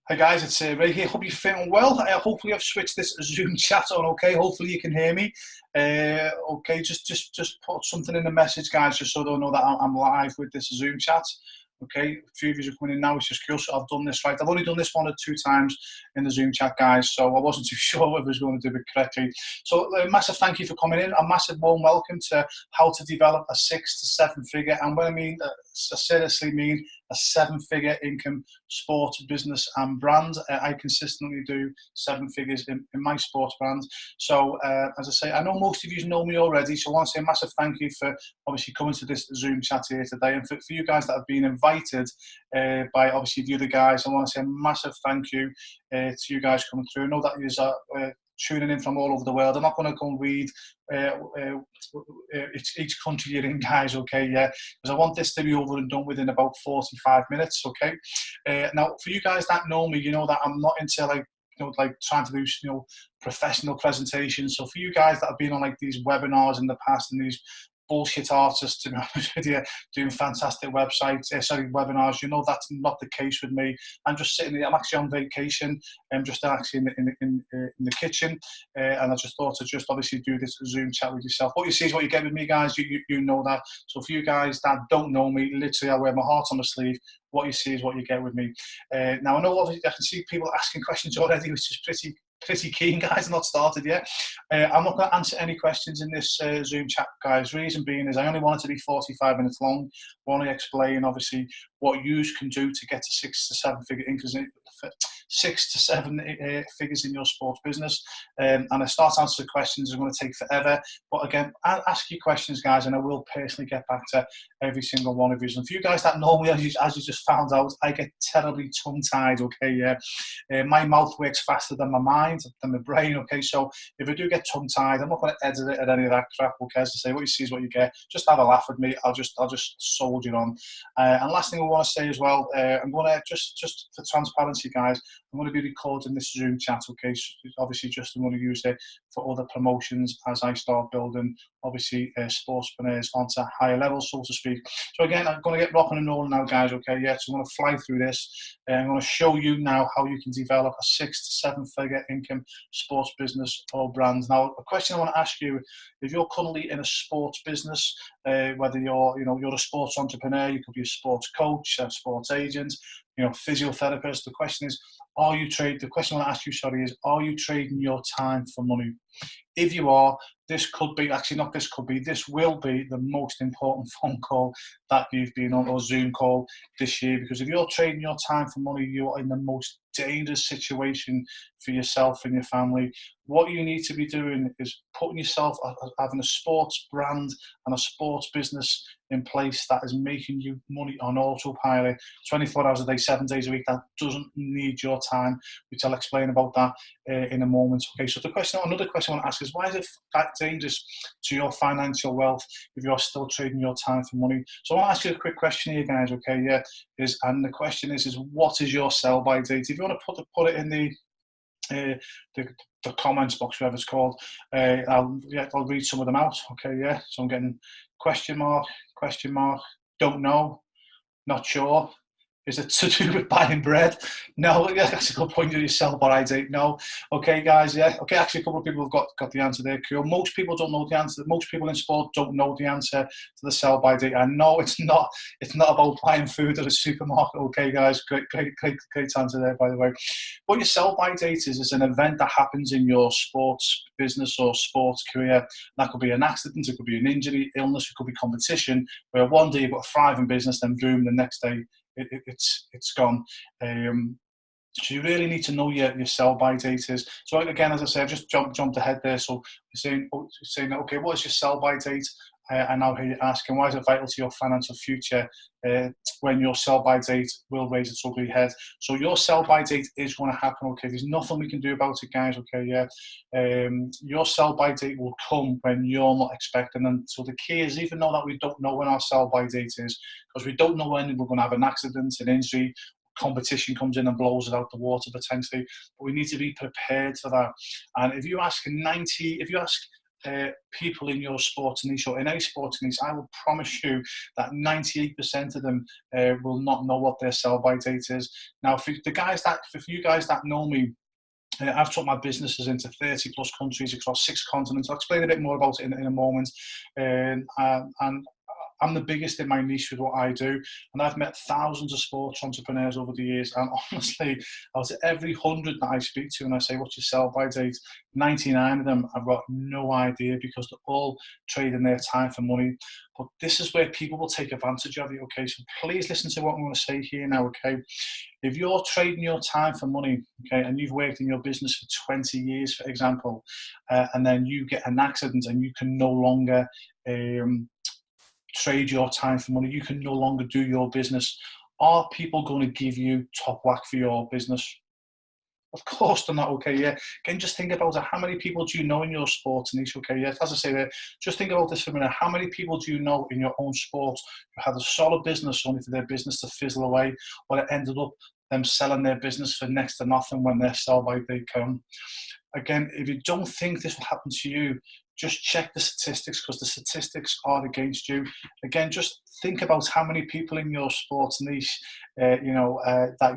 Hi guys, it's Ray here. Hope you're feeling well. Hopefully I've switched this Zoom chat on. Okay, hopefully you can hear me. Okay, just put something in the message, guys, just so they'll know that I'm live with this Zoom chat. Okay, a few of you are coming in now, which is cool. So I've done this right. I've only done this one or two times in the Zoom chat, guys, so I wasn't too sure whether I was going to do it correctly. So a massive thank you for coming in. A massive warm welcome to how to develop a 6 to 7 figure. And what I mean, I seriously mean a 7-figure income sport business and brand. I consistently do 7 figures in my sports brand. So as I say, I know most of you know me already, so I want to say a massive thank you for obviously coming to this Zoom chat here today. And for you guys that have been invited by obviously the other guys, I want to say a massive thank you to you guys coming through. I know that you're tuning in from all over the world. I'm not going to go and read each country you're in, guys, okay, yeah, because I want this to be over and done within about 45 minutes, okay. Now, for you guys that know me, you know that I'm not into like trying to do professional presentations. So for you guys that have been on like these webinars in the past and these bullshit artists, to be honest with you, doing fantastic webinars, you know that's not the case with me. I'm just sitting here. I'm actually on vacation. I'm just actually in the kitchen, and I just thought to just obviously do this Zoom chat with yourself. What you see is what you get with me, guys. You know that. So for you guys that don't know me, literally I wear my heart on my sleeve. What you see is what you get with me. Now I know obviously I can see people asking questions already, which is pretty keen, guys. I'm not started yet. I'm not going to answer any questions in this Zoom chat, guys. Reason being is I only want it to be 45 minutes long. I want to explain obviously what you can do to get to 6 to 7 figure income, 6 to 7 figures in your sports business. And I start answering questions. It's going to take forever. But again, I'll ask you questions, guys, and I will personally get back to every single one of you. And for you guys that know me, as you just found out, I get terribly tongue-tied, okay? Yeah. My mouth works faster than my mind, than my brain, okay? So if I do get tongue-tied, I'm not going to edit it at any of that crap, okay? As I say, what you see is what you get. Just have a laugh at me. I'll just soldier on. And last thing I want to say as well, I'm going to, just for transparency, guys, I'm going to be recording this Zoom chat, okay? So obviously, just I'm going to use it for other promotions as I start building, obviously, sportspreneurs onto higher levels, so to speak. So again, I'm going to get rocking and rolling now, guys, okay? Yeah, so I'm going to fly through this. I'm going to show you now how you can develop a 6 to 7 figure income sports business or brand. Now, a question I want to ask you, if you're currently in a sports business, whether you're a sports entrepreneur, you could be a sports coach, a sports agent, physiotherapist. The question is, the question I want to ask you, sorry, is, are you trading your time for money? If you are, this will be the most important phone call that you've been on, or Zoom call this year, because if you're trading your time for money, you're in the most dangerous situation for yourself and your family. What you need to be doing is putting yourself, having a sports brand and a sports business in place that is making you money on autopilot 24 hours a day, 7 days a week, that doesn't need your time, which I'll explain about that in a moment. Okay, so another question I want to ask is, why is it that dangerous to your financial wealth if you're still trading your time for money? So I want to ask you a quick question here, guys, okay? Yeah, and the question is what is your sell-by date? If you want to put it in the comments box, whatever it's called, I'll read some of them out, okay? Yeah, so I'm getting question mark, don't know, not sure. Is it to do with buying bread? No, yeah, that's a good point. You sell by date. No. Okay, guys, yeah. Okay, actually, a couple of people have got the answer there. Cool. Most people don't know the answer. Most people in sport don't know the answer to the sell by date. I know it's not about buying food at a supermarket. Okay, guys, great answer there, by the way. What your sell by date is an event that happens in your sports business or sports career. That could be an accident, it could be an injury, illness, it could be competition, where one day you've got a thriving business, then boom, the next day it's gone. So you really need to know your sell-by date is. So again, as I said, I've just jumped ahead there. So you're saying, okay, what is your sell-by date? And now here you're asking, why is it vital to your financial future when your sell-by date will raise its ugly head? So your sell-by date is going to happen, okay? There's nothing we can do about it, guys, okay? Yeah. Your sell-by date will come when you're not expecting. And so the key is, even though that we don't know when our sell-by date is, because we don't know when we're going to have an accident, an injury, competition comes in and blows it out the water potentially, but we need to be prepared for that. And if you ask people in your sports niche or in any sports niche, I will promise you that 98% of them will not know what their sell-by date is. Now, for you guys that know me, I've took my businesses into 30 plus countries across 6 continents. I'll explain a bit more about it in a moment. And I'm the biggest in my niche with what I do, and I've met thousands of sports entrepreneurs over the years. And honestly, out of every 100 that I speak to and I say, what's your sell-by date? 99 of them, I've got no idea, because they're all trading their time for money. But this is where people will take advantage of you, okay? So please listen to what I'm going to say here now, okay? If you're trading your time for money, okay, and you've worked in your business for 20 years, for example, and then you get an accident and you can no longer trade your time for money, you can no longer do your business, are people going to give you top whack for your business? Of course they're not, okay, yeah. Again, just think about it. How many people do you know in your sports niche, okay, yeah? As I say there, just think about this for a minute. How many people do you know in your own sport who had a solid business only for their business to fizzle away, or it ended up them selling their business for next to nothing when their sell-by date come? Again, if you don't think this will happen to you, just check the statistics, because the statistics are against you. Again, just think about how many people in your sports niche, that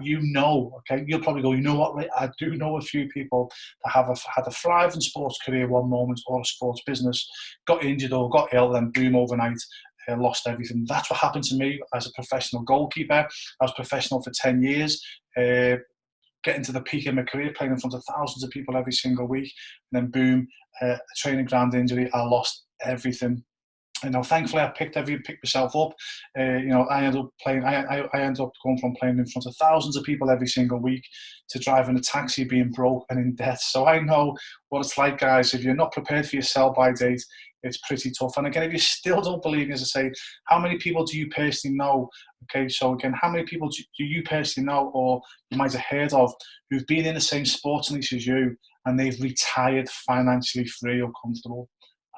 you know. Okay, you'll probably go, you know what, Ray? I do know a few people that had a thriving sports career one moment, or a sports business, got injured or got ill, then boom, overnight, lost everything. That's what happened to me as a professional goalkeeper. I was professional for 10 years. Getting to the peak of my career, playing in front of thousands of people every single week, and then boom, a training ground injury, I lost everything. Thankfully, I picked myself up. I ended up playing. I ended up going from playing in front of thousands of people every single week to driving a taxi, being broke and in debt. So I know what it's like, guys. If you're not prepared for your sell-by date, it's pretty tough. And again, if you still don't believe me, as I say, how many people do you personally know? Okay, so again, how many people do you personally know, or you might have heard of, who've been in the same sports niche as you, and they've retired financially free or comfortable?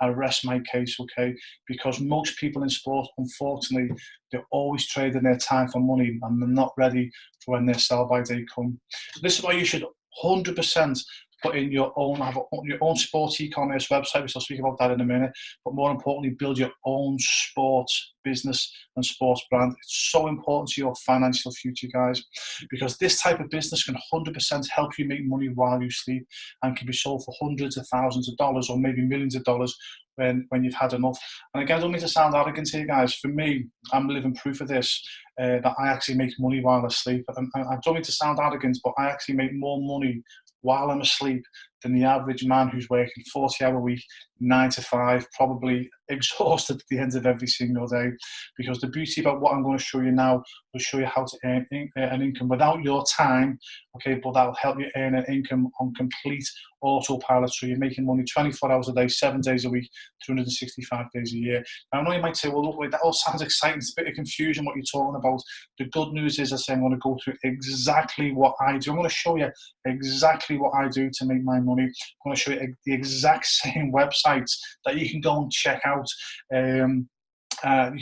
I rest my case, okay? Because most people in sport, unfortunately, they're always trading their time for money, and they're not ready for when their sell-by date come. So this is why you should 100% put in your own sports e-commerce website, which I'll speak about that in a minute, but more importantly, build your own sports business and sports brand. It's so important to your financial future, guys, because this type of business can 100% help you make money while you sleep, and can be sold for hundreds of thousands of dollars, or maybe millions of dollars when you've had enough. And again, I don't mean to sound arrogant here, guys. For me, I'm living proof of this, that I actually make money while I sleep. And I don't mean to sound arrogant, but I actually make more money while I'm asleep than the average man who's working 40-hour week, 9 to 5, probably exhausted at the end of every single day. Because the beauty about what I'm going to show you now will show you how to earn an income without your time, okay, but that'll help you earn an income on complete autopilot. So you're making money 24 hours a day, 7 days a week, 365 days a year. Now, I know you might say, well, look, wait, that all sounds exciting. It's a bit of confusion what you're talking about. The good news is, I say, I'm going to go through exactly what I do. I'm going to show you exactly what I do to make my money. I'm going to show you the exact same websites that you can go and check out. You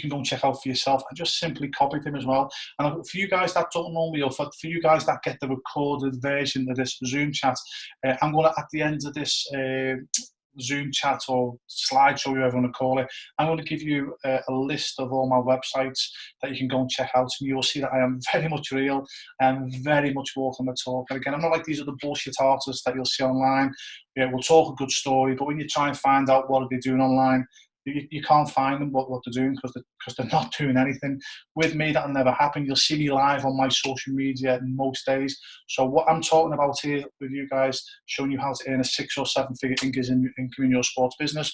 can go and check out for yourself. I just simply copied them as well. And for you guys that don't know me, or for you guys that get the recorded version of this Zoom chat, I'm going to, at the end of this Zoom chat or slideshow, whatever you want to call it, I'm going to give you a list of all my websites that you can go and check out, and you'll see that I am very much real and very much walking the talk. And again, I'm not like these other bullshit artists that you'll see online. Yeah, we'll talk a good story, but when you try and find out what they're doing online, you can't find them what they're doing, because they're not doing anything. With me, that'll never happen. You'll see me live on my social media most days. So what I'm talking about here with you guys, showing you how to earn a 6 or 7 figure income in your sports business,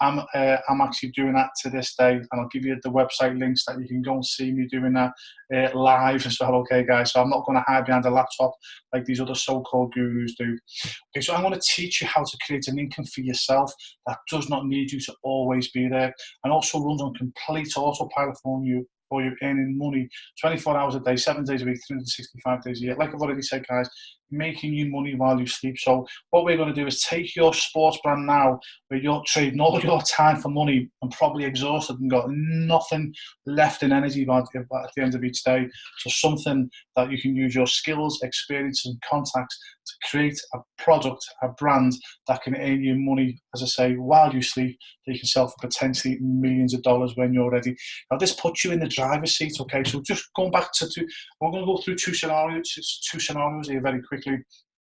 I'm actually doing that to this day, and I'll give you the website links that you can go and see me doing that live as well, okay, guys? So I'm not going to hide behind a laptop like these other so-called gurus do. Okay, so I'm going to teach you how to create an income for yourself that does not need you to always be there, and also runs on complete autopilot for you, earning money 24 hours a day, 7 days a week, 365 days a year. Like I've already said, guys, making you money while you sleep. So what we're going to do is take your sports brand now, where you're trading all your time for money and probably exhausted and got nothing left in energy at the end of each day. So something that you can use your skills, experience and contacts to create a product, a brand that can earn you money, as I say, while you sleep, that you can sell for potentially millions of dollars when you're ready. Now, this puts you in the driver's seat, okay? So just going back to we're going to go through two scenarios here very quickly.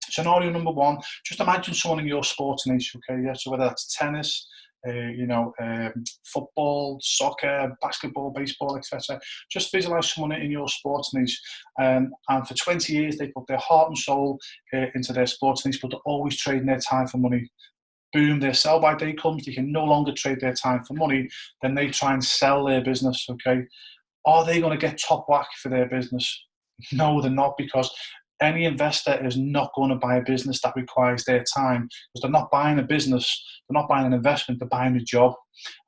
Scenario number one, just imagine someone in your sports niche, okay? Yeah, so whether that's tennis, football, soccer, basketball, baseball, etc. Just visualize someone in your sports niche, and for 20 years they put their heart and soul into their sports niche, but they're always trading their time for money. Boom, their sell-by date comes, they can no longer trade their time for money, then they try and sell their business, okay? Are they going to get top whack for their business? No, they're not, because any investor is not going to buy a business that requires their time, because they're not buying a business, they're not buying an investment, they're buying a job.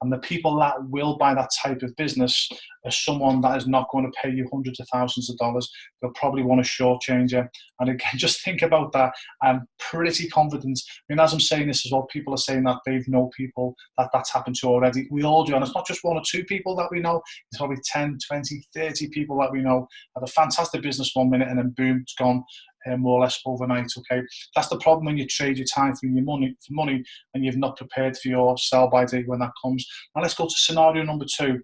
And the people that will buy that type of business are someone that is not going to pay you hundreds of thousands of dollars. They'll probably want to shortchange you. And again, just think about that. I'm pretty confident. I mean, as I'm saying this as well, people are saying that they've known people that that's happened to already. We all do. And it's not just one or two people that we know. It's probably 10, 20, 30 people that we know have a fantastic business one minute and then boom, it's gone. More or less overnight, okay? That's the problem when you trade your time for money and you've not prepared for your sell-by date when that comes. Now let's go to scenario number two.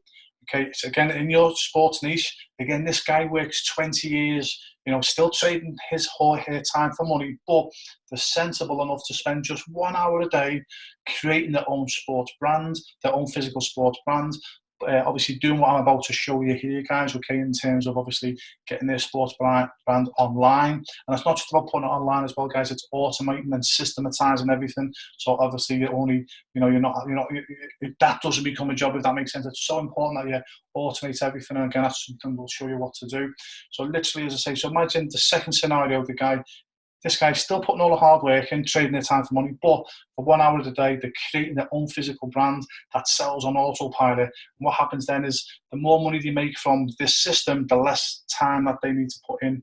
Okay, so again, in your sports niche, again, this guy works 20 years, still trading his or her time for money, but they're sensible enough to spend just 1 hour a day creating their own sports brand, their own physical sports brand. Obviously doing what I'm about to show you here, guys, okay, in terms of obviously getting their sports brand online. And it's not just about putting it online as well, guys, it's automating and systematizing everything. So obviously you're only, you're not, that doesn't become a job, if that makes sense. It's so important that you automate everything. And again, that's something we'll show you what to do. So literally, as I say, so imagine the second scenario, this guy's still putting all the hard work in, trading their time for money, but for 1 hour of the day, they're creating their own physical brand that sells on autopilot. And what happens then is the more money they make from this system, the less time that they need to put in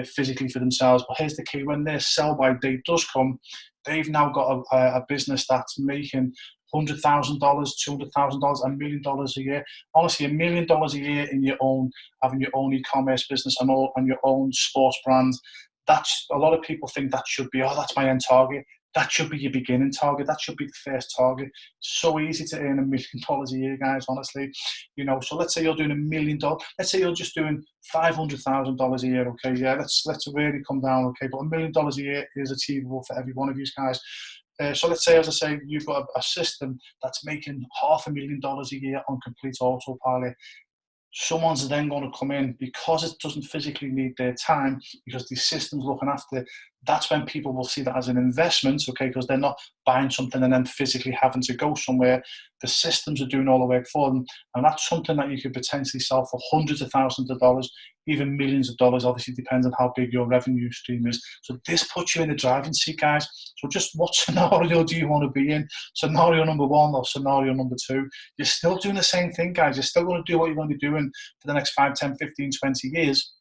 physically for themselves. But here's the key: when their sell-by date does come, they've now got a business that's making $100,000, $200,000, $1 million a year. Honestly, $1 million a year in your own, having your own e-commerce business and your own sports brand. That's, a lot of people think that should be, that's my end target. That should be your beginning target. That should be the first target. It's so easy to earn $1 million a year, guys, honestly. So let's say you're doing $1 million. Let's say you're just doing $500,000 a year, okay? Yeah, let's really come down, okay? But $1 million a year is achievable for every one of you guys. So let's say, as I say, you've got a system that's making $500,000 a year on complete autopilot. Someone's then going to come in, because it doesn't physically need their time, because the system's looking after it. That's when people will see that as an investment, okay, because they're not buying something and then physically having to go somewhere. The systems are doing all the work for them, and that's something that you could potentially sell for hundreds of thousands of dollars, even millions of dollars. Obviously depends on how big your revenue stream is. So this puts you in the driving seat, guys. So just what scenario do you want to be in? Scenario number one or scenario number two? You're still doing the same thing, guys. You're still going to do what you're going to be doing for the next 5, 10, 15, 20 years.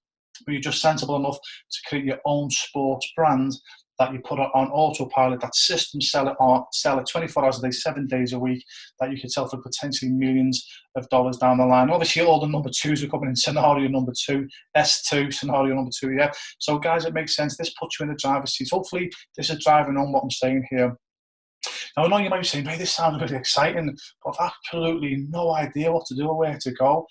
But you're just sensible enough to create your own sports brand that you put on autopilot, that systems sell it 24 hours a day, 7 days a week, that you could sell for potentially millions of dollars down the line. Obviously, all the number twos are coming in scenario number two, S2, scenario number two, yeah. So, guys, it makes sense. This puts you in the driver's seat. Hopefully, this is driving on what I'm saying here. Now, I know you might be saying, hey, this sounds really exciting, but I've absolutely no idea what to do or where to go.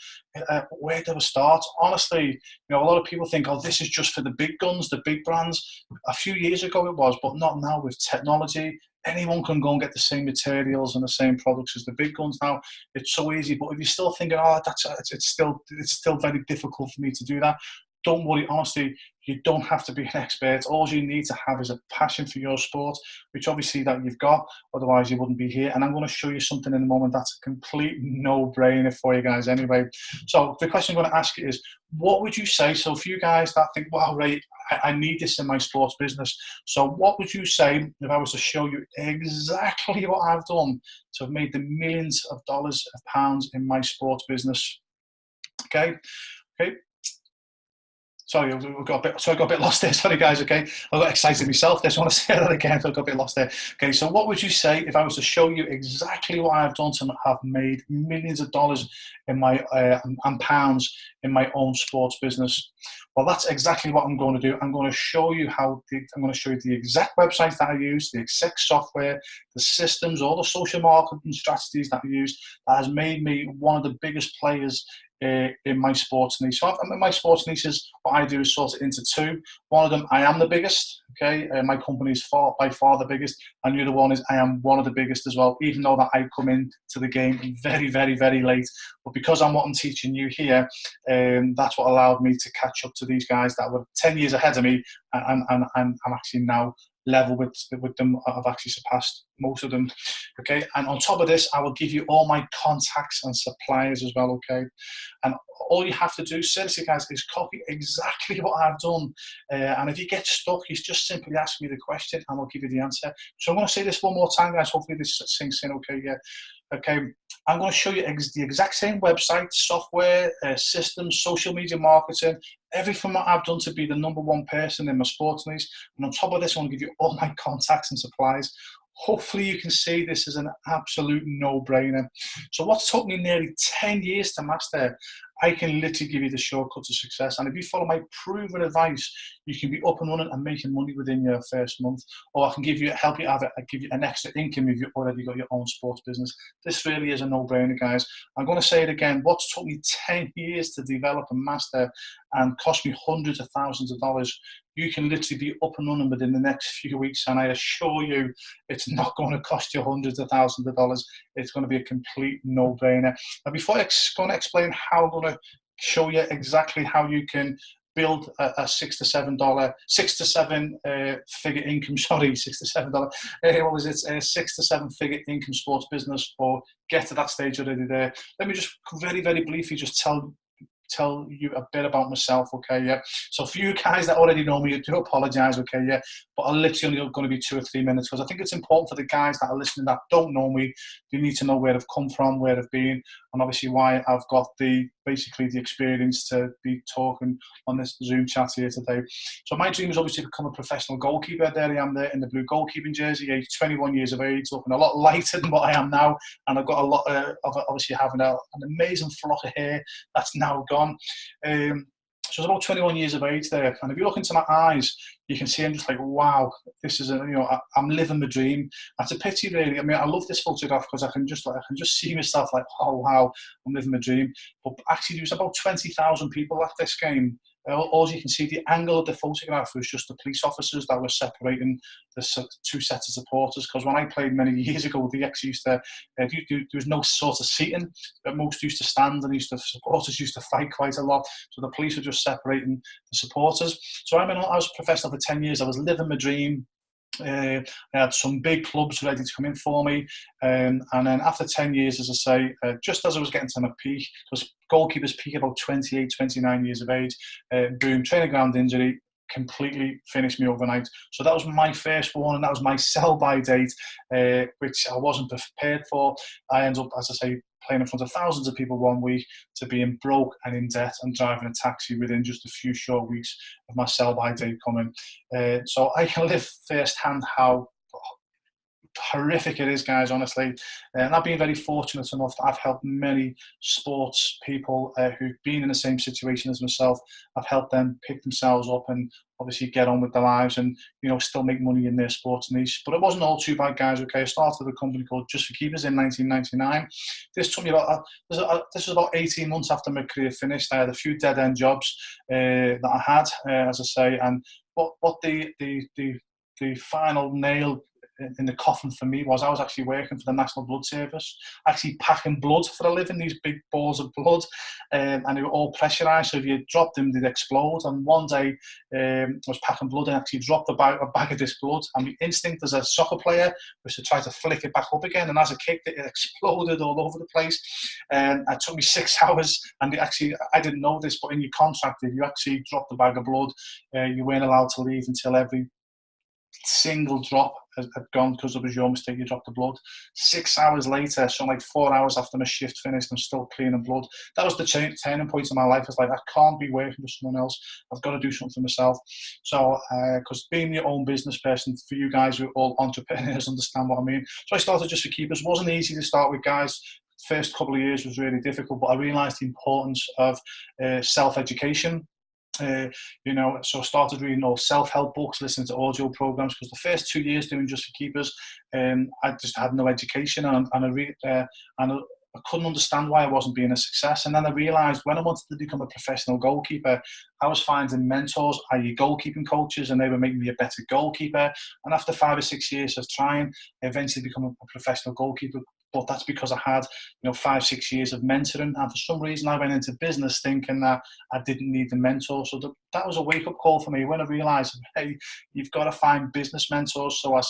Where do I start? Honestly, a lot of people think, oh, this is just for the big guns, the big brands. A few years ago it was, but not now. With technology, anyone can go and get the same materials and the same products as the big guns now. It's so easy. But if you're still thinking, oh, it's still very difficult for me to do that, don't worry. Honestly, you don't have to be an expert. All you need to have is a passion for your sport, which obviously that you've got. Otherwise, you wouldn't be here. And I'm going to show you something in a moment that's a complete no-brainer for you guys anyway. So the question I'm going to ask you is, what would you say? So for you guys that think, wow, Ray, I need this in my sports business. So what would you say if I was to show you exactly what I've done to have made the millions of dollars of pounds in my sports business? Okay. Sorry, I got a bit lost there. Sorry, guys. Okay, I got excited myself. Just want to say that again. I got a bit lost there. Okay, so what would you say if I was to show you exactly what I've done to have made millions of dollars in my and pounds in my own sports business? Well, that's exactly what I'm going to do. I'm going to show you I'm going to show you the exact website that I use, the exact software, the systems, all the social marketing strategies that I use that has made me one of the biggest players in my sports niche. So in my sports niches, what I do is sort it into two. One of them, I am the biggest. Okay, my company is by far the biggest, and the other one is I am one of the biggest as well. Even though that I come into the game very, very, very late, but because I'm what I'm teaching you here, that's what allowed me to catch up to these guys that were 10 years ahead of me, and I'm actually now level with them. I've actually surpassed most of them. Okay, and on top of this, I will give you all my contacts and suppliers as well. Okay, and all you have to do, seriously guys, is copy exactly what I've done, and if you get stuck, you just simply ask me the question and I'll give you the answer. So I'm going to say this one more time, guys. Hopefully this sinks in. Okay, yeah. Okay, I'm going to show you the exact same website, software, systems, social media marketing, everything that I've done to be the #1 person in my sports niche. And on top of this, I want to give you all my contacts and supplies. Hopefully you can see this is an absolute no-brainer. So what took me nearly 10 years to master, I can literally give you the shortcut to success. And if you follow my proven advice, you can be up and running and making money within your first month. Or I can give you an extra income if you've already got your own sports business. This really is a no-brainer, guys. I'm going to say it again. What's took me 10 years to develop and master and cost me hundreds of thousands of dollars, you can literally be up and running within the next few weeks. And I assure you, it's not going to cost you hundreds of thousands of dollars. It's going to be a complete no-brainer. Now, before I'm going to explain how I'm going to show you exactly how you can build a $6 to 7 figure income, sorry, $6 to 7 what was it, a 6 to 7 figure income sports business, or get to that stage already there. Let me just very, very briefly just tell you a bit about myself, okay, yeah. So for you guys that already know me, I do apologize, okay, yeah, but I'm literally only going to be 2 or 3 minutes, because I think it's important for the guys that are listening that don't know me. They need to know where I've come from, where I've been, and obviously why I've got basically the experience to be talking on this Zoom chat here today. So my dream is obviously to become a professional goalkeeper. There I am there in the blue goalkeeping jersey, age 21 years of age, looking a lot lighter than what I am now, and I've got a lot of obviously having an amazing flock of hair that's now gone. So I was about 21 years of age there, and if you look into my eyes, you can see I'm just like, wow, this is I'm living the dream. That's a pity, really. I mean, I love this photograph because I can just see myself like, oh wow, I'm living the dream. But actually, there was about 20,000 people at this game. All you can see, the angle of the photograph was just the police officers that were separating the 2 sets of supporters. Because when I played many years ago, they actually used to, there was no sort of seating. Most used to stand, and supporters used to fight quite a lot. So the police were just separating the supporters. So I was a professional for 10 years. I was living my dream. I had some big clubs ready to come in for me, and then after 10 years, as I say, just as I was getting to my peak, because goalkeepers peak about 28, 29 years of age, boom, training ground injury, completely finished me overnight. So that was my first one, and that was my sell-by date, which I wasn't prepared for. I ended up, as I say, playing in front of thousands of people one week, to being broke and in debt and driving a taxi within just a few short weeks of my sell-by date coming. So I can live firsthand how horrific it is, guys, honestly. And I've been very fortunate enough that I've helped many sports people who've been in the same situation as myself. I've helped them pick themselves up and obviously get on with their lives and, still make money in their sports niche. But it wasn't all too bad, guys, okay? I started a company called Just for Keepers in 1999. This took me this was about 18 months after my career finished. I had a few dead-end jobs that I had, as I say, and what the final nail in the coffin for me was I was actually working for the National Blood Service, actually packing blood for a living, these big balls of blood, and they were all pressurised, so if you dropped them, they'd explode. And one day I was packing blood and actually dropped a bag of this blood, and my instinct as a soccer player was to try to flick it back up again, and as I kicked it, it exploded all over the place. And it took me 6 hours, and I didn't know this, but in your contract, if you actually dropped a bag of blood, you weren't allowed to leave until every single drop had gone because it was your mistake, you dropped the blood. 6 hours later, so like 4 hours after my shift finished, I'm still clean and blood. That was the turning point in my life. It's like, I can't be working for someone else. I've got to do something for myself. So, because being your own business person, for you guys who are all entrepreneurs, understand what I mean. So I started Just for Keepers. It wasn't easy to start with, guys. First couple of years was really difficult, but I realized the importance of self-education. So I started reading all self-help books, listening to audio programs, because the first 2 years doing Just for Keepers, I just had no education, and I couldn't understand why I wasn't being a success. And then I realised when I wanted to become a professional goalkeeper, I was finding mentors, i.e. goalkeeping coaches, and they were making me a better goalkeeper. And after 5 or 6 years of trying, I eventually become a professional goalkeeper. But that's because I had, 5, 6 years of mentoring. And for some reason, I went into business thinking that I didn't need the mentor. So that was a wake-up call for me when I realised, hey, you've got to find business mentors. So I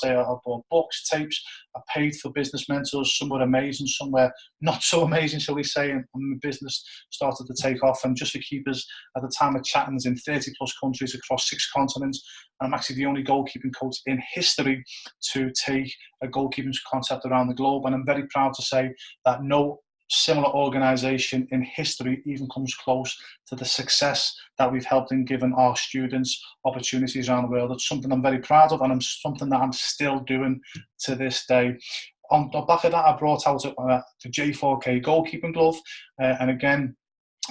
bought books, tapes. I paid for business mentors. Some were amazing, some were not so amazing, shall we say. And my business started to take off. And Just for Keepers, at the time of chatting, is in 30 plus countries across 6 continents. I'm actually the only goalkeeping coach in history to take a goalkeeping concept around the globe. And I'm very proud to say that no similar organisation in history even comes close to the success that we've helped in giving our students opportunities around the world. It's something I'm very proud of, and something that I'm still doing to this day. On the back of that, I brought out the J4K goalkeeping glove, and again,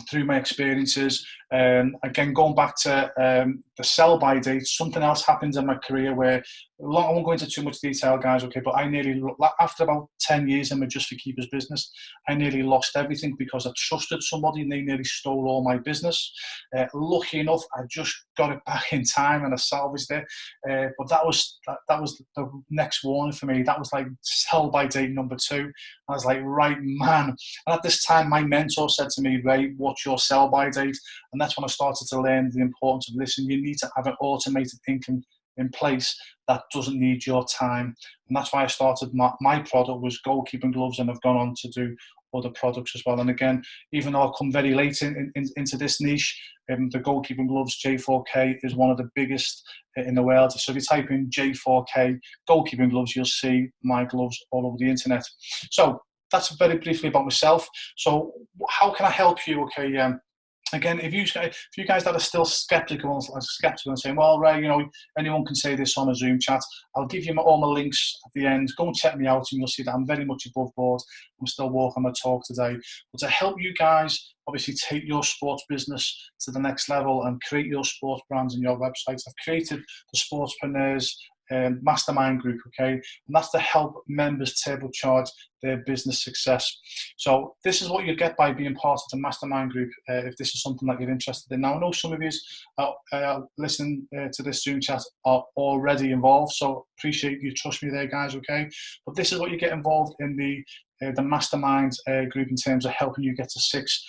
through my experiences, again, going back to the sell-by date, something else happened in my career where, I won't go into too much detail, guys, okay, but after about 10 years in my Just for Keepers business, I nearly lost everything because I trusted somebody and they nearly stole all my business. Lucky enough, I just got it back in time and I salvaged it. But that was the next warning for me. That was like sell-by date number 2. I was like, right, man. And at this time, my mentor said to me, Ray, what's your sell-by date? And that's when I started to learn the importance of, listen, you need to have an automated income in place that doesn't need your time. And that's why I started my product was goalkeeping gloves, and I've gone on to do other products as well. And again, even though I've come very late into this niche, the goalkeeping gloves J4K is one of the biggest in the world. So if you type in J4K goalkeeping gloves, you'll see my gloves all over the internet. So that's very briefly about myself. So how can I help you? Okay, again, if you guys that are still skeptical and saying, well, Ray, anyone can say this on a Zoom chat, I'll give you all my links at the end. Go and check me out and you'll see that I'm very much above board. I'm still walking my talk today. But to help you guys obviously take your sports business to the next level and create your sports brands and your websites, I've created the Sportspreneurs Mastermind group, okay? And that's to help members turbocharge their business success. So this is what you get by being part of the Mastermind group, if this is something that you're interested in. Now, I know some of you listening to this Zoom chat are already involved, so appreciate you trust me there, guys, okay? But this is what you get involved in the Mastermind group in terms of helping you get to 6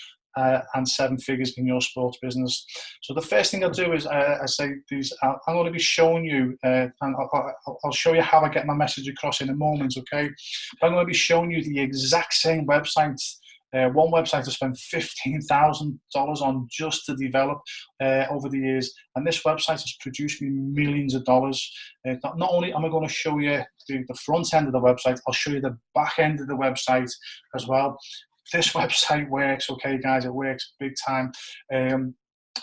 and 7 figures in your sports business. So the first thing I'll do is I'm going to be showing you, and I'll show you how I get my message across in a moment, okay? But I'm going to be showing you the exact same website. One website I spent $15,000 on just to develop over the years, and this website has produced me millions of dollars. Not only am I going to show you the front end of the website, I'll show you the back end of the website as well. This website works, okay, guys, it works big time.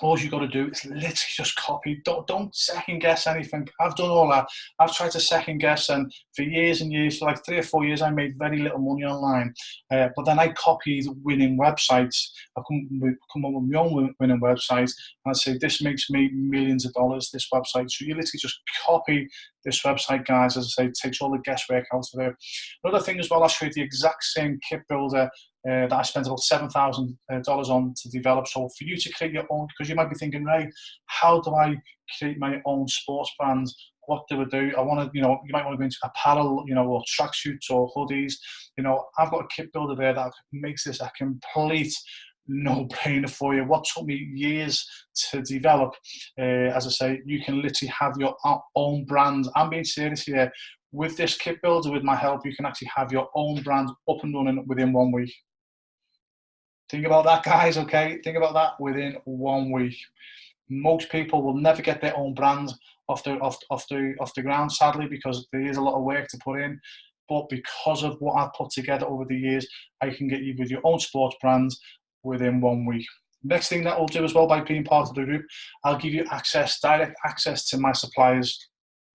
All you got to do is literally just copy. Don't second guess anything. I've done all that. I've tried to second guess, and for years and years, for like 3 or 4 years, I made very little money online. But then I copied winning websites. I come up with my own winning website, and I say, this makes me millions of dollars, this website. So you literally just copy this website, guys. As I say, it takes all the guesswork out of it. Another thing as well, I'll show you the exact same kit builder that I spent about $7,000 on to develop. So for you to create your own, because you might be thinking, Ray, how do I create my own sports brand? What do I do? I want to, you might want to go into apparel, or tracksuits or hoodies. I've got a kit builder there that makes this a complete no-brainer for you. What took me years to develop, as I say, you can literally have your own brand. I'm being serious here. With this kit builder, with my help, you can actually have your own brand up and running within 1 week. Think about that, guys, okay? Think about that within 1 week. Most people will never get their own brand off the ground, sadly, because there is a lot of work to put in. But because of what I've put together over the years, I can get you with your own sports brand within 1 week. Next thing that we'll do as well, by being part of the group, I'll give you direct access to my suppliers.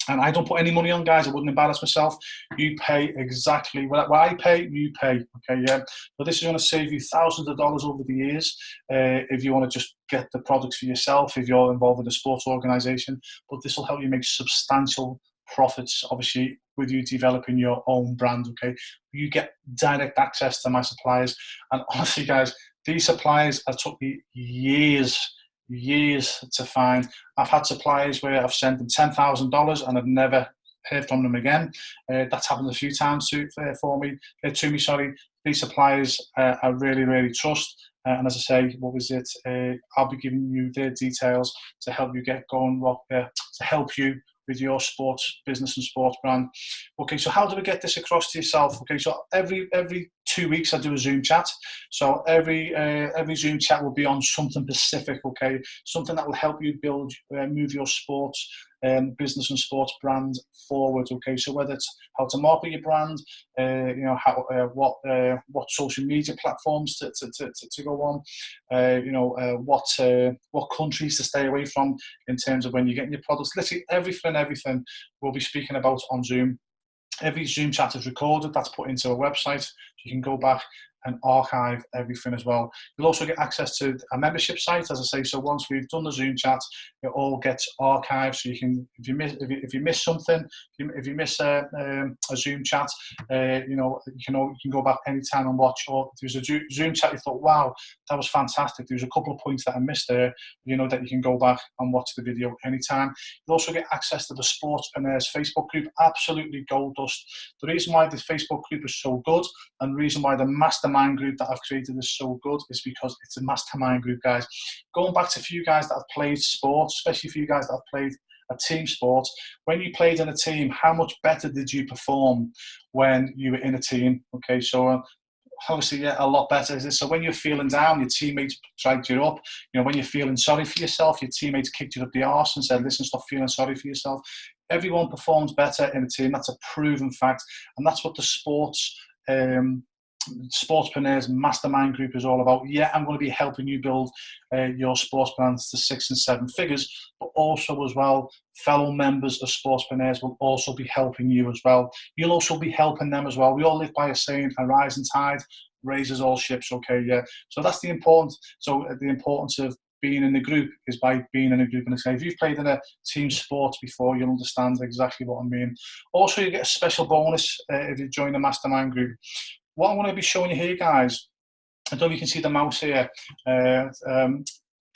And I don't put any money on, guys. I wouldn't embarrass myself. You pay exactly what I pay, you pay. Okay, yeah. But this is going to save you thousands of dollars over the years if you want to just get the products for yourself, if you're involved in a sports organization. But this will help you make substantial profits, obviously, with you developing your own brand. Okay, you get direct access to my suppliers. And honestly, guys, these suppliers have took me years to find. I've had suppliers where I've sent them $10,000 and I've never heard from them again. That's happened a few times to me. Sorry. These suppliers I really trust. And as I say, what was it? I'll be giving you their details to help you get going, to help you with your sports business and sports brand. Okay, so how do we get this across to yourself? Okay, so every 2 weeks I do a Zoom chat. So every Zoom chat will be on something specific. Okay, something that will help you move your sports business and sports brand forward. Okay, so whether it's how to market your brand, what social media platforms to go on, what countries to stay away from in terms of when you're getting your products. Literally everything we'll be speaking about on Zoom. Every Zoom chat is recorded. That's put into a website. So you can go back and archive everything as well. You'll also get access to a membership site, as I say. So once we've done the Zoom chat, it all gets archived. So you can, if you miss something, if you miss a Zoom chat, you can go back anytime and watch. Or if there's a Zoom chat, you thought, wow, that was fantastic. There's a couple of points that I missed there. That you can go back and watch the video anytime. You'll also get access to the Sportspreneurs Facebook group. Absolutely gold dust. The reason why the Facebook group is so good, and the reason why the mastermind group that I've created is so good, is because it's a mastermind group, guys. Going back to a few guys that have played sports, especially for you guys that have played a team sport, when you played in a team, how much better did you perform when you were in a team? Okay, so obviously, yeah, a lot better. So when you're feeling down, your teammates dragged you up. When you're feeling sorry for yourself, your teammates kicked you up the arse and said, listen, stop feeling sorry for yourself. Everyone performs better in a team. That's a proven fact. And that's what the Sportspreneurs Mastermind Group is all about. Yeah, I'm going to be helping you build your sports brands to 6 and 7 figures, but also as well, fellow members of Sportspreneurs will also be helping you as well. You'll also be helping them as well. We all live by a saying, a rising tide raises all ships. Okay, yeah. So that's the importance. So the importance of being in the group is by being in a group. And if you've played in a team sport before, you'll understand exactly what I mean. Also, you get a special bonus if you join the mastermind group. What I'm going to be showing you here, guys, I don't know if you can see the mouse here.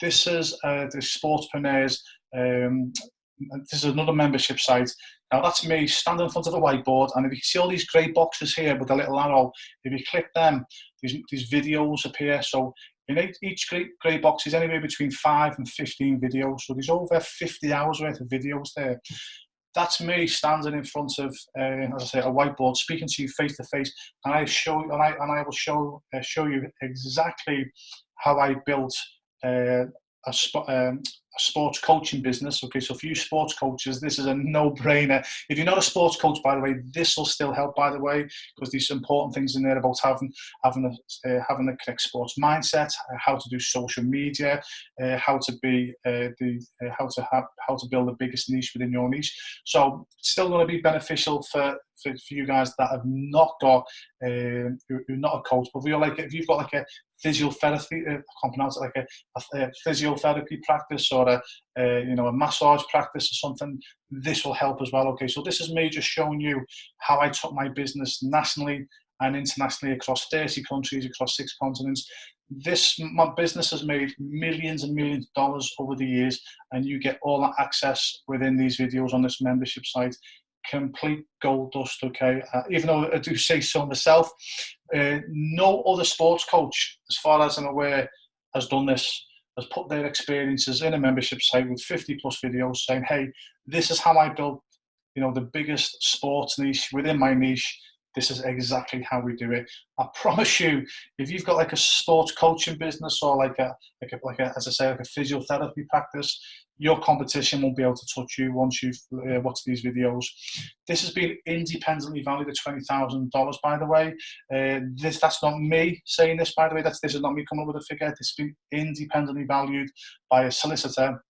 This is the Sportspreneurs. This is another membership site. Now that's me standing in front of the whiteboard, and if you can see all these grey boxes here with a little arrow, if you click them, these videos appear. So in each grey box is anywhere between 5 and 15 videos. So there's over 50 hours worth of videos there. That's me standing in front of, as I say, a whiteboard, speaking to you face to face, and I will show you exactly how I built a sports coaching business. Okay, so for you sports coaches, this is a no-brainer. If you're not a sports coach, by the way, this will still help, by the way, because there's important things in there about having a correct sports mindset, how to do social media, how to build the biggest niche within your niche. So it's still going to be beneficial for you guys that have not got, who're not a coach, but if you've got like a physiotherapy, I can't pronounce it, like a physiotherapy practice or a massage practice or something, this will help as well. Okay, so this is me just showing you how I took my business nationally and internationally across 30 countries, across 6 continents. My business has made millions and millions of dollars over the years, and you get all that access within these videos on this membership site. Complete gold dust. Okay, even though I do say so myself, no other sports coach, as far as I'm aware, has done this, has put their experiences in a membership site with 50 plus videos saying, hey, this is how I built the biggest sports niche within my niche. this is exactly how we do it. I promise you, if you've got like a sports coaching business or like a as I say, like a physiotherapy practice, your competition won't be able to touch you once you've watched these videos. This has been independently valued at $20,000, by the way. That's not me saying this, by the way. This is not me coming up with a figure. This has been independently valued by a solicitor,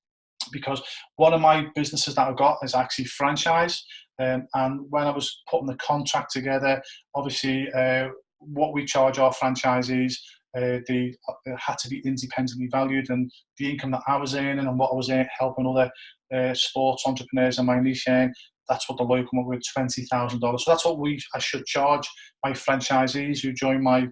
because one of my businesses that I've got is actually franchise. And when I was putting the contract together, obviously what we charge our franchisees, they had to be independently valued, and the income that I was earning and what I was helping other sports entrepreneurs in my niche earn, that's what the lawyer come up with, $20,000. So that's what I should charge my franchisees who join my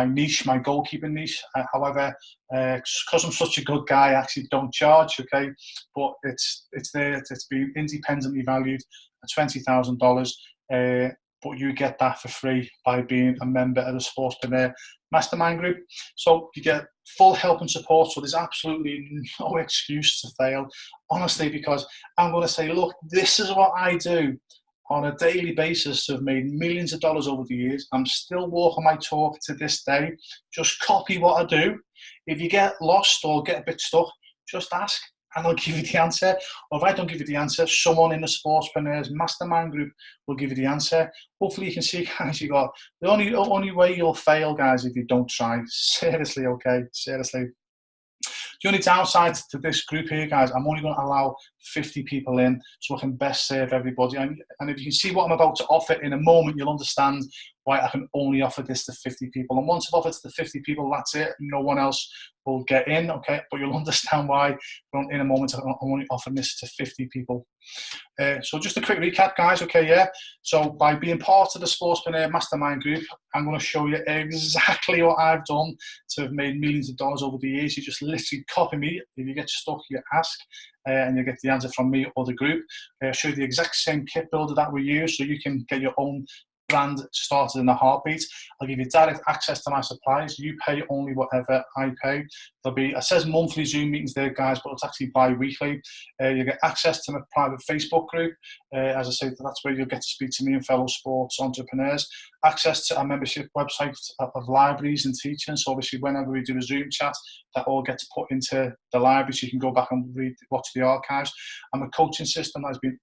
niche, my goalkeeping niche. However, because I'm such a good guy, I actually don't charge, okay? But it's there, it's been independently valued at $20,000. But you get that for free by being a member of the Sportspreneur Mastermind Group. So you get full help and support, so there's absolutely no excuse to fail, honestly, because I'm going to say, look, this is what I do on a daily basis. I've made millions of dollars over the years. I'm still walking my talk to this day. Just copy what I do. If you get lost or get a bit stuck, just ask and I'll give you the answer. Or if I don't give you the answer, someone in the Sportspreneurs Mastermind Group will give you the answer. Hopefully you can see, guys, you got the only way you'll fail, guys, if you don't try. Seriously, okay? Seriously. The only downside to this group here, guys, I'm only going to allow 50 people in so I can best serve everybody. And if you can see what I'm about to offer in a moment, you'll understand why I can only offer this to 50 people. And once I've offered to the 50 people, that's it. No one else will get in, okay? But you'll understand why in a moment I'm only offering this to 50 people. So just a quick recap, guys, okay, yeah? So by being part of the Sportspreneur Mastermind Group, I'm going to show you exactly what I've done to have made millions of dollars over the years. You just literally copy me. If you get stuck, you ask, and you get the answer from me or the group. I'll show you the exact same kit builder that we use so you can get your own brand started in a heartbeat. I'll give you direct access to my supplies. You pay only whatever I pay. There'll be, it says monthly Zoom meetings there, guys, but it's actually bi-weekly. You get access to my private Facebook group. As I said, that's where you'll get to speak to me and fellow sports entrepreneurs. Access to our membership website of libraries and teaching. So obviously whenever we do a Zoom chat, that all gets put into the library so you can go back and watch the archives. And a coaching system that has been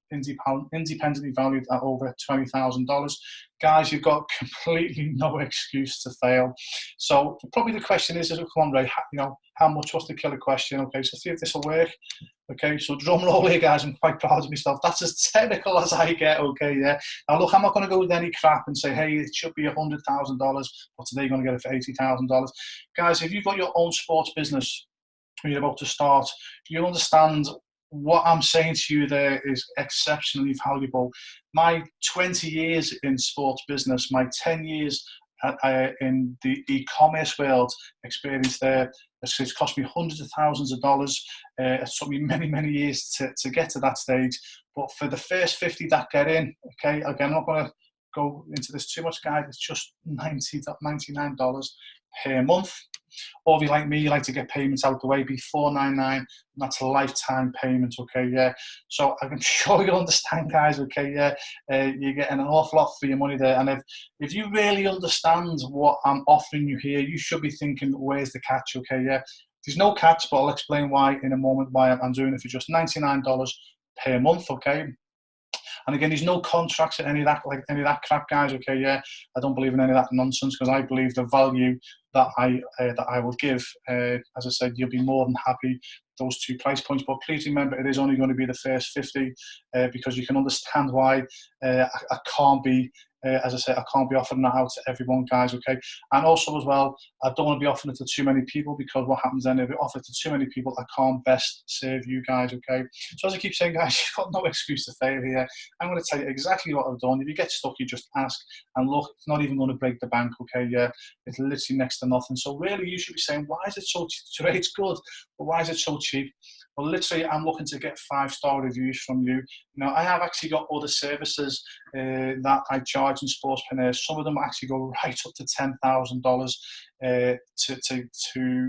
independently valued at over $20,000. Guys, you've got completely no excuse to fail. So probably the question is come on, Ray, how much? What's the killer question? Okay, so see if this will work. Okay, so drum roll here, guys. I'm quite proud of myself. That's as technical as I get, okay, yeah. Now, look, I'm not going to go with any crap and say, hey, it should be $100,000, but today you're going to get it for $80,000. Guys, if you've got your own sports business and you're about to start, you'll understand what I'm saying to you there is exceptionally valuable. My 20 years in sports business, my 10 years in the e-commerce world experience there, it's cost me hundreds of thousands of dollars. It took me many, many years to get to that stage. But for the first 50 that get in, okay, again, I'm not going to go into this too much, guys. It's just $99 per month. Or if you like me, you like to get payments out the way, be $499, and that's a lifetime payment, okay, yeah. So I'm sure you'll understand, guys, okay, yeah. You're getting an awful lot for your money there, and if you really understand what I'm offering you here, you should be thinking, where's the catch, okay, yeah. There's no catch, but I'll explain why in a moment, why I'm doing it for just $99 per month, okay. And again, there's no contracts or any of that crap, guys, okay, yeah. I don't believe in any of that nonsense, because I believe the value that I will give, as I said, you'll be more than happy those two price points. But please remember, it is only going to be the first 50, because you can understand why I can't be, as I said, I can't be offering that out to everyone, guys, okay? And also as well, I don't want to be offering it to too many people, because what happens then, if I offer it to too many people, I can't best serve you guys, okay? So as I keep saying, guys, you've got no excuse to fail here. I'm going to tell you exactly what I've done. If you get stuck, you just ask, and look, it's not even going to break the bank, okay? Yeah, it's literally next to nothing. So really, you should be saying, why is it so cheap? It's good, but why is it so cheap? Well, literally, I'm looking to get 5-star reviews from you. Now, I have actually got other services that I charge in Sportspreneurs. Some of them actually go right up to $10,000 to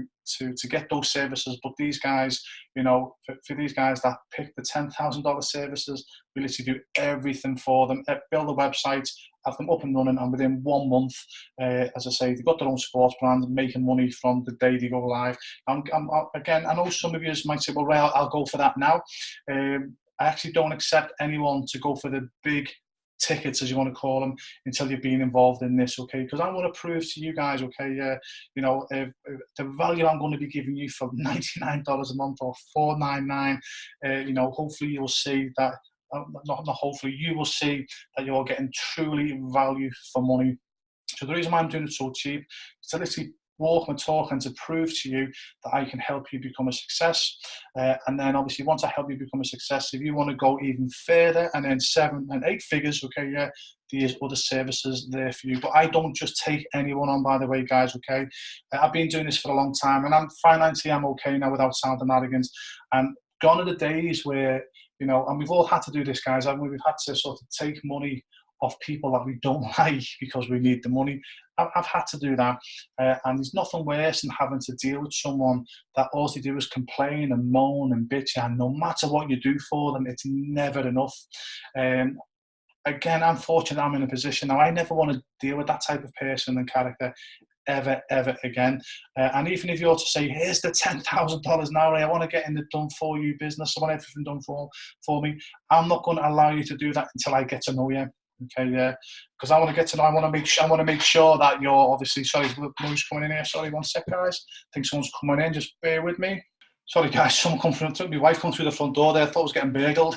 get those services. But these guys, you know, for these guys that pick the $10,000 services, we literally do everything for them, build a website, have them up and running, and within 1 month, as I say, they've got their own sports brand, making money from the day they go live. Again, I know some of you might say, well, I'll go for that now. I actually don't accept anyone to go for the big tickets, as you want to call them, until you've been involved in this, okay? Because I want to prove to you guys, okay, you know, the value I'm going to be giving you for $99 a month or $4.99, you know, hopefully you'll see that, not hopefully, you will see that you're getting truly value for money. So the reason why I'm doing it so cheap is to literally walk my talk and to prove to you that I can help you become a success. And then obviously once I help you become a success, if you want to go even further and then 7 and 8 figures, okay, yeah, there's other services there for you. But I don't just take anyone on, by the way, guys, okay? I've been doing this for a long time, and I'm financially, I'm okay now without sounding arrogant. And gone are the days where, you know, and we've all had to do this, guys, haven't we? We've had to sort of take money off people that we don't like because we need the money. I've had to do that, and there's nothing worse than having to deal with someone that all they do is complain and moan and bitch, and no matter what you do for them, it's never enough. Again, I'm fortunate I'm in a position now, I never want to deal with that type of person and character ever again. And even if you're to say, here's the $10,000 now, I want to get in the done for you business, I want everything done for me, I'm not going to allow you to do that until I get to know you. Okay, yeah, because I want to get to know. I want to make sure that you're obviously. Sorry, noise coming in here. Sorry, 1 sec, guys. I think someone's coming in. Just bear with me. Sorry, guys. Someone come through. My wife come through the front door there. I thought I was getting burgled.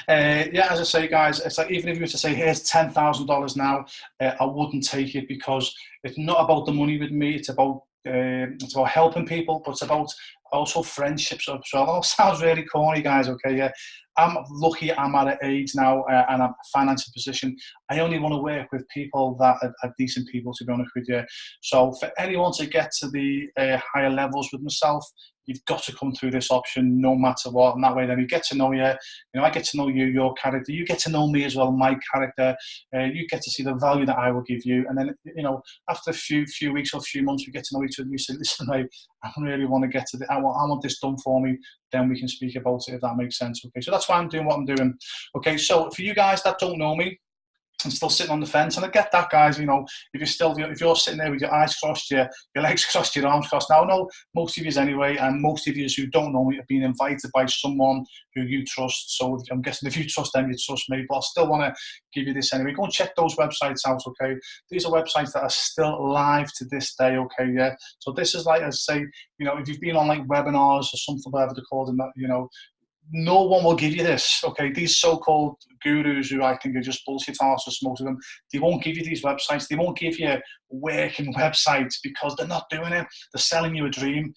Yeah, as I say, guys, it's like even if you were to say, here's $10,000 now, I wouldn't take it because it's not about the money with me. It's about helping people, but it's about also friendships as well. That sounds really corny, guys. Okay, yeah. I'm lucky I'm at an age now and I'm a financial position. I only want to work with people that are decent people, to be honest with you. So for anyone to get to the higher levels with myself, you've got to come through this option no matter what. And that way then we get to know you. You know, I get to know you, your character. You get to know me as well, my character. You get to see the value that I will give you. And then, you know, after a few weeks or a few months, we get to know each other. You say, listen, mate, I really want to get to I want this done for me. Then we can speak about it, if that makes sense. Okay, so that's why I'm doing what I'm doing. Okay, so for you guys that don't know me and still sitting on the fence, and I get that, guys, you know, if you're sitting there with your eyes crossed, your legs crossed, your arms crossed. Now I know most of you anyway, and most of you who don't know me have been invited by someone who you trust. So I'm guessing if you trust them, you trust me. But I still want to give you this anyway. Go and check those websites out, okay? These are websites that are still live to this day, okay? Yeah. So this is like, I say, you know, if you've been on like webinars or something, whatever they're called, and that, you know, no one will give you this, okay? These so-called gurus who I think are just bullshit artists, most of them, they won't give you these websites. They won't give you working websites because they're not doing it. They're selling you a dream.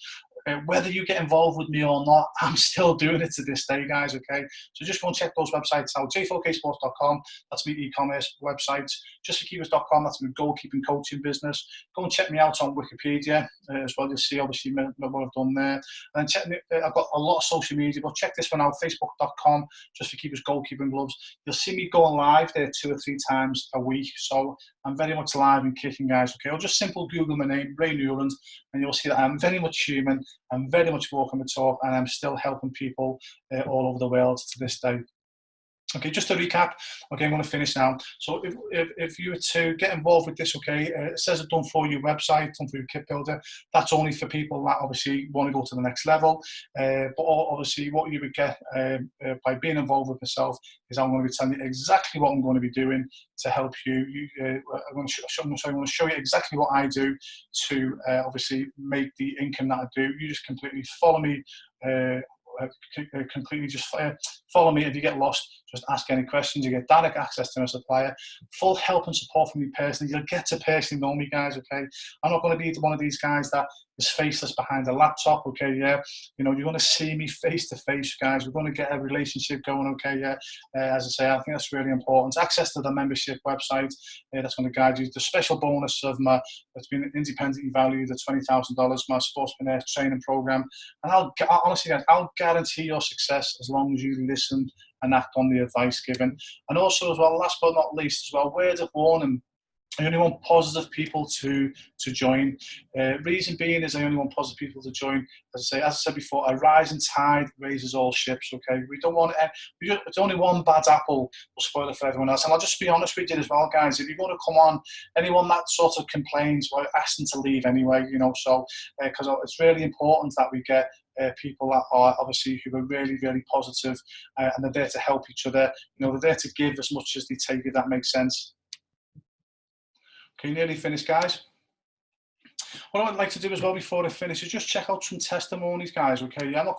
Whether you get involved with me or not, I'm still doing it to this day, guys, okay? So just go and check those websites out. j4ksports.com, that's my e-commerce website. Justforkeepers.com, that's my goalkeeping coaching business. Go and check me out on Wikipedia as well. You'll see, obviously, what I've done there. And check me, I've got a lot of social media, but check this one out, facebook.com, justforkeepers goalkeeping gloves. You'll see me going live there 2 or 3 times a week. So I'm very much live and kicking, guys, okay? Or just simple Google my name, Ray Newland, and you'll see that I'm very much human. I'm very much walking the talk, and I'm still helping people all over the world to this day. Okay, just to recap, okay, I'm going to finish now. So if you were to get involved with this, okay, it says it's done for you website, done for your kit builder. That's only for people that obviously want to go to the next level. But obviously what you would get by being involved with myself is I'm going to be telling you exactly what I'm going to be doing to help you. I'm going to show you exactly what I do to obviously make the income that I do. You just completely follow me. Completely just follow me. If you get lost, just ask any questions. You get direct access to my supplier, full help and support from me personally. You'll get to personally know me, guys, okay? I'm not going to be one of these guys that is faceless behind a laptop, okay? Yeah, you know, you're going to see me face to face, guys. We're going to get a relationship going, okay? Yeah, as I say, I think that's really important. Access to the membership website, that's going to guide you. The special bonus of my, it's been independently valued at $20,000, my sportsman training program. And honestly, guys, I'll guarantee your success as long as you listen and act on the advice given. And also as well, last but not least as well, words of warning. I only want positive people to join. Reason being is I only want positive people to join. As I said before, a rising tide raises all ships. Okay, we don't want it's only one bad apple will spoil it for everyone else. And I'll just be honest with you as well, guys. If you want to come on, anyone that sort of complains, well, ask them to leave anyway. You know, so because it's really important that we get people that are obviously who are really, really positive, and they're there to help each other. You know, they're there to give as much as they take. If that makes sense. Okay, nearly finished, guys. What I'd like to do as well before I finish is just check out some testimonies, guys. Okay, yeah, I'm not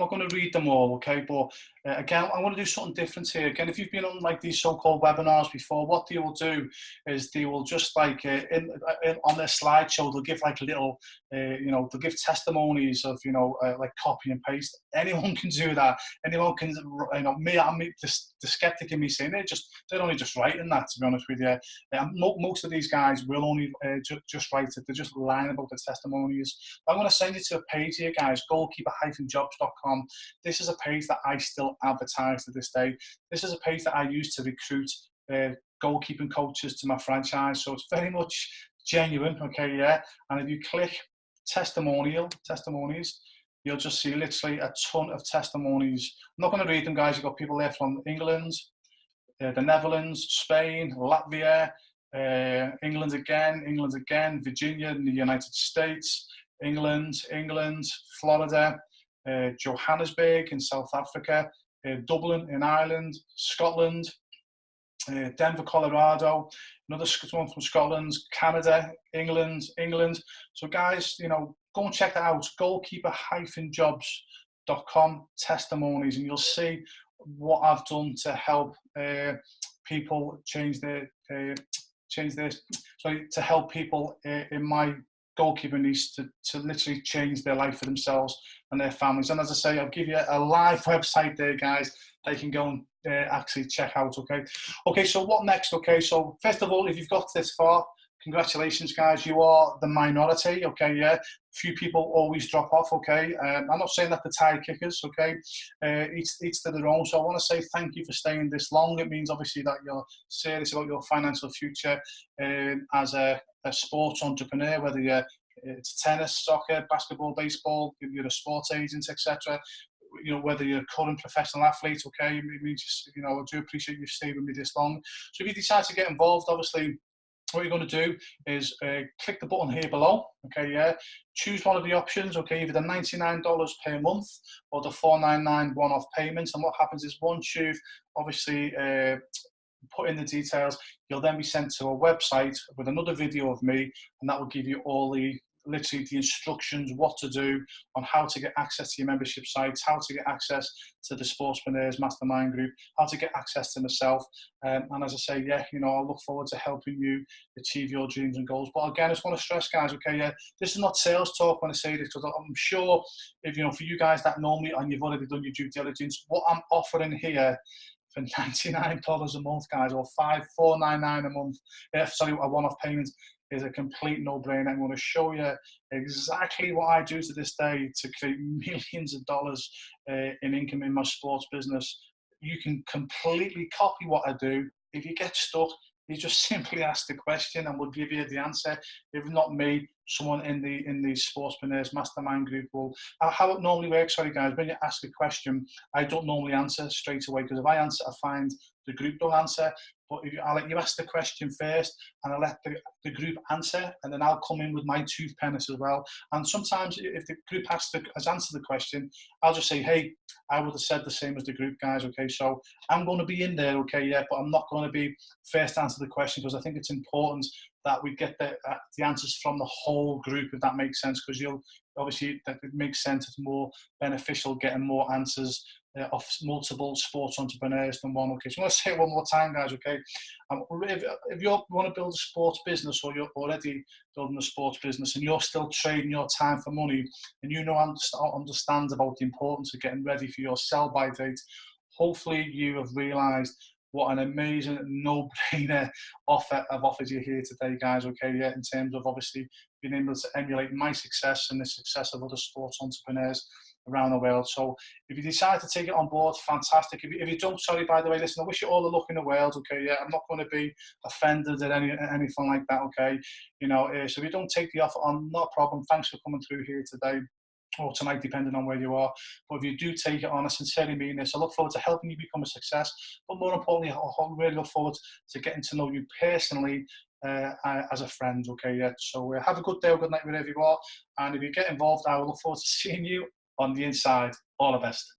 gonna read them all. Okay, but again, I want to do something different here. Again, if you've been on like these so-called webinars before, what they will do is they will just like on their slideshow they'll give like little, they'll give testimonies of like copy and paste. Anyone can do that. Anyone can, the skeptic in me saying they're only just writing that. To be honest with you, most of these guys will only just write it. They're just lying about the testimonies. I'm going to send you to a page here, guys, goalkeeper-jobs.com. This is a page that I still advertise to this day. This is a page that I use to recruit goalkeeping coaches to my franchise. So it's very much genuine, okay, yeah. And if you click testimonies, you'll just see literally a ton of testimonies. I'm not going to read them, guys. You've got people there from England, the Netherlands, Spain, Latvia, England again, Virginia in the United States, England, Florida, Johannesburg in South Africa, Dublin in Ireland, Scotland, Denver, Colorado, another one from Scotland, Canada, England. So guys, go and check that out, goalkeeper-jobs.com, testimonies, and you'll see what I've done to help people to help people in my goalkeeper niche to literally change their life for themselves and their families. And as I say, I'll give you a live website there, guys, they can go and actually check out. Okay, so what next? Okay, so first of all, if you've got this far, congratulations, guys. You are the minority. Okay, yeah. Few people always drop off. Okay, I'm not saying that the tire kickers. Okay, each to their own. So I want to say thank you for staying this long. It means obviously that you're serious about your financial future as a sports entrepreneur, whether it's tennis, soccer, basketball, baseball, you're a sports agent, etc. Whether you're a current professional athlete. Okay, it means I do appreciate you staying with me this long. So if you decide to get involved, obviously, what you're going to do is click the button here below. Okay, yeah. Choose one of the options. Okay, either the $99 per month or the $499 one-off payments. And what happens is once you've obviously put in the details, you'll then be sent to a website with another video of me, and that will give you all literally the instructions, what to do, on how to get access to your membership sites, how to get access to the Sportspreneurs Mastermind group, how to get access to myself. And as I say, yeah, I look forward to helping you achieve your dreams and goals. But again, I just want to stress, guys, okay, yeah, this is not sales talk when I say this, because I'm sure if, for you guys that know me and you've already done your due diligence, what I'm offering here for $99 a month, guys, or $499 a month, a one-off payment, is a complete no-brainer. I'm going to show you exactly what I do to this day to create millions of dollars in income in my sports business. You can completely copy what I do. If you get stuck, you just simply ask the question and we'll give you the answer. If not me, someone in the Sportspreneurs Mastermind group will. How it normally works, sorry guys, when you ask a question, I don't normally answer straight away, because if I answer, I find the group don't answer. But I'll let you ask the question first, and I'll let the group answer, and then I'll come in with my toothpennus as well. And sometimes if the group has answered the question, I'll just say, hey, I would have said the same as the group, guys, okay? So I'm going to be in there, okay, yeah, but I'm not going to be first to answer the question, because I think it's important that we get the answers from the whole group, if that makes sense, because obviously that it makes sense. It's more beneficial getting more answers of multiple sports entrepreneurs than one. Okay, so I'm going to say it one more time, guys. Okay, if you want to build a sports business, or you're already building a sports business and you're still trading your time for money, and understand about the importance of getting ready for your sell-by date, hopefully you have realised what an amazing no-brainer offer I've offered you here today, guys. Okay, yeah, in terms of obviously being able to emulate my success and the success of other sports entrepreneurs. around the world. So if you decide to take it on board, fantastic. If you don't, sorry, by the way, listen, I wish you all the luck in the world, okay? Yeah, I'm not going to be offended at anything like that, okay? So if you don't take the offer on, not a problem. Thanks for coming through here today or tonight, depending on where you are. But if you do take it on, I sincerely mean this. I look forward to helping you become a success, but more importantly, I really look forward to getting to know you personally as a friend. Okay, yeah. So have a good day or good night wherever you are, and if you get involved, I will look forward to seeing you on the inside. All the best.